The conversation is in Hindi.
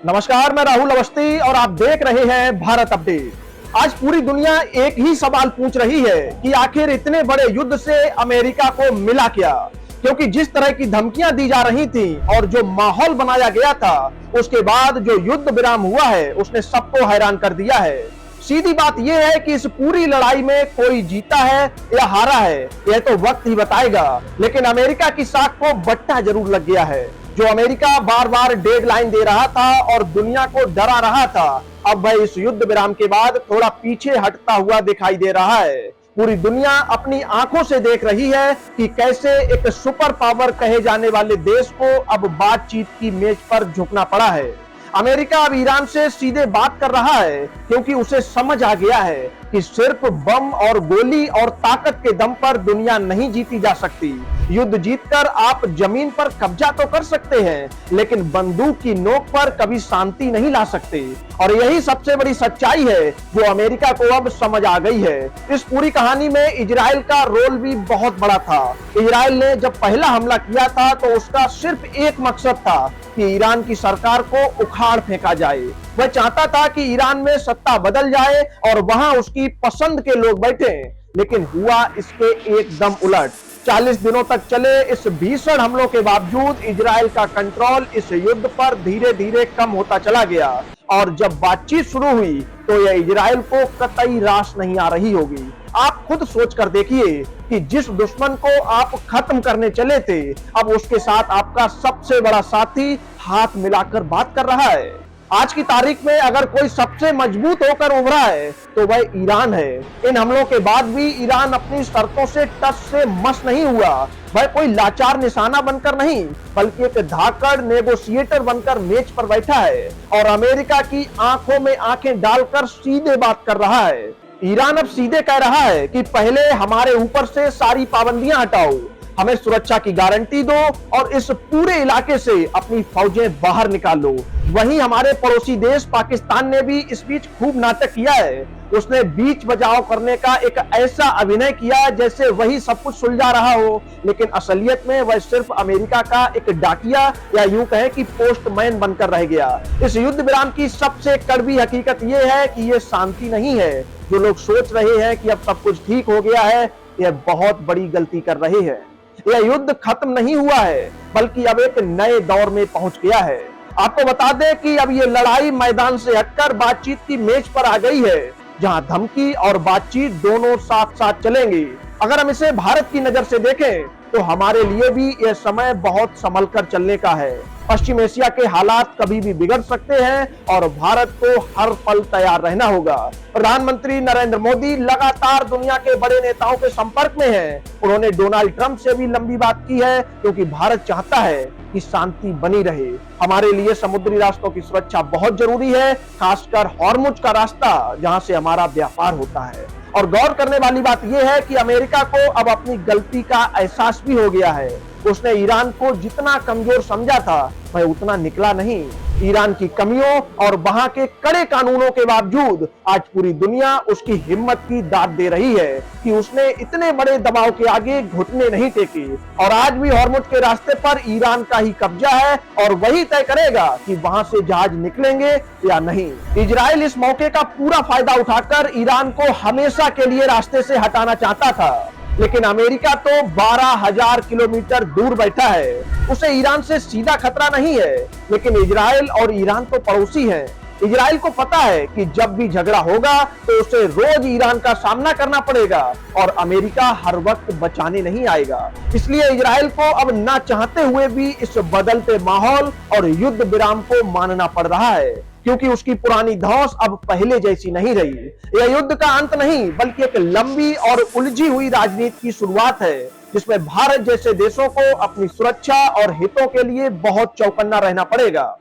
नमस्कार, मैं राहुल अवस्थी और आप देख रहे हैं भारत अपडेट। आज पूरी दुनिया एक ही सवाल पूछ रही है कि आखिर इतने बड़े युद्ध से अमेरिका को मिला क्या, क्योंकि जिस तरह की धमकियां दी जा रही थी और जो माहौल बनाया गया था, उसके बाद जो युद्ध विराम हुआ है उसने सबको हैरान कर दिया है। सीधी बात यह है कि इस पूरी लड़ाई में कोई जीता है या हारा है, यह तो वक्त ही बताएगा। लेकिन अमेरिका की साख को बट्टा जरूर लग गया है। जो अमेरिका बार बार डेडलाइन दे रहा था और दुनिया को डरा रहा था, अब वह इस युद्ध विराम के बाद थोड़ा पीछे हटता हुआ दिखाई दे रहा है। पूरी दुनिया अपनी आंखों से देख रही है कि कैसे एक सुपर पावर कहे जाने वाले देश को अब बातचीत की मेज पर झुकना पड़ा है। अमेरिका अब ईरान से सीधे बात कर रहा है, क्योंकि उसे समझ आ गया है कि सिर्फ बम और गोली और ताकत के दम पर दुनिया नहीं जीती जा सकती। युद्ध जीतकर आप जमीन पर कब्जा तो कर सकते हैं, लेकिन बंदूक की नोक पर कभी शांति नहीं ला सकते। और यही सबसे बड़ी सच्चाई है जो अमेरिका को अब समझ आ गई है। इस पूरी कहानी में इजराइल का रोल भी बहुत बड़ा था। इजराइल ने जब पहला हमला किया था तो उसका सिर्फ एक मकसद था कि ईरान की सरकार को उखाड़ फेंका जाए। वह चाहता था कि ईरान में सत्ता बदल जाए और वहां उसकी पसंद के लोग बैठे, लेकिन हुआ इसके एकदम उलट। 40 दिनों तक चले इस भीषण हमलों के बावजूद इजराइल का कंट्रोल इस युद्ध पर धीरे धीरे कम होता चला गया। और जब बातचीत शुरू हुई तो यह इजराइल को कतई रास नहीं आ रही होगी। आप खुद सोच कर देखिए कि जिस दुश्मन को आप खत्म करने चले थे, अब उसके साथ आपका सबसे बड़ा साथी हाथ मिलाकर बात कर रहा है। आज की तारीख में अगर कोई सबसे मजबूत होकर उभरा है तो वह ईरान है। इन हमलों के बाद भी ईरान अपनी शर्तों से टस से मस नहीं हुआ। वह कोई लाचार निशाना बनकर नहीं, बल्कि एक धाकड़ नेगोशिएटर बनकर मेज पर बैठा है और अमेरिका की आंखों में आंखें डालकर सीधे बात कर रहा है। ईरान अब सीधे कह रहा है कि पहले हमारे ऊपर से सारी पाबंदियां हटाओ, हमें सुरक्षा की गारंटी दो और इस पूरे इलाके से अपनी फौजें बाहर निकालो। वहीं हमारे पड़ोसी देश पाकिस्तान ने भी इस बीच खूब नाटक किया है। उसने बीच बचाव करने का एक ऐसा अभिनय किया जैसे वही सब कुछ सुलझा रहा हो, लेकिन असलियत में वह सिर्फ अमेरिका का एक डाकिया या यूं कहें कि पोस्टमैन बनकर रह गया। इस युद्ध विराम की सबसे कड़वी हकीकत यह है कि यह शांति नहीं है। जो लोग सोच रहे हैं कि अब सब कुछ ठीक हो गया है, यह बहुत बड़ी गलती कर रहे हैं। यह युद्ध खत्म नहीं हुआ है, बल्कि अब एक नए दौर में पहुंच गया है। आपको बता दें कि अब ये लड़ाई मैदान से हटकर बातचीत की मेज पर आ गई है, जहां धमकी और बातचीत दोनों साथ साथ चलेंगी। अगर हम इसे भारत की नजर से देखें तो हमारे लिए भी यह समय बहुत संभल कर चलने का है। पश्चिम एशिया के हालात कभी भी बिगड़ सकते हैं और भारत को हर पल तैयार रहना होगा। प्रधानमंत्री नरेंद्र मोदी लगातार दुनिया के बड़े नेताओं के संपर्क में हैं। उन्होंने डोनाल्ड ट्रंप से भी लंबी बात की है, क्योंकि भारत चाहता है कि शांति बनी रहे। हमारे लिए समुद्री रास्तों की सुरक्षा बहुत जरूरी है, खासकर हॉर्मुज का रास्ता जहां से हमारा व्यापार होता है। और गौर करने वाली बात यह है कि अमेरिका को अब अपनी गलती का एहसास भी हो गया है। उसने ईरान को जितना कमजोर समझा था वह उतना निकला नहीं। ईरान की कमियों और वहां के कड़े कानूनों के बावजूद आज पूरी दुनिया उसकी हिम्मत की दाद दे रही है कि उसने इतने बड़े दबाव के आगे घुटने नहीं टेके। और आज भी हॉर्मुज के रास्ते पर ईरान का ही कब्जा है और वही तय करेगा कि वहां से जहाज निकलेंगे या नहीं। इजराइल इस मौके का पूरा फायदा उठाकर ईरान को हमेशा के लिए रास्ते से हटाना चाहता था, लेकिन अमेरिका तो 12,000 किलोमीटर दूर बैठा है। उसे ईरान से सीधा खतरा नहीं है, लेकिन इजराइल और ईरान तो पड़ोसी हैं। इजराइल को पता है कि जब भी झगड़ा होगा तो उसे रोज ईरान का सामना करना पड़ेगा और अमेरिका हर वक्त बचाने नहीं आएगा। इसलिए इजराइल को अब ना चाहते हुए भी इस बदलते माहौल और युद्ध विराम को मानना पड़ रहा है, क्योंकि उसकी पुरानी धौंस अब पहले जैसी नहीं रही। यह युद्ध का अंत नहीं, बल्कि एक लंबी और उलझी हुई राजनीति की शुरुआत है, जिसमें भारत जैसे देशों को अपनी सुरक्षा और हितों के लिए बहुत चौकन्ना रहना पड़ेगा।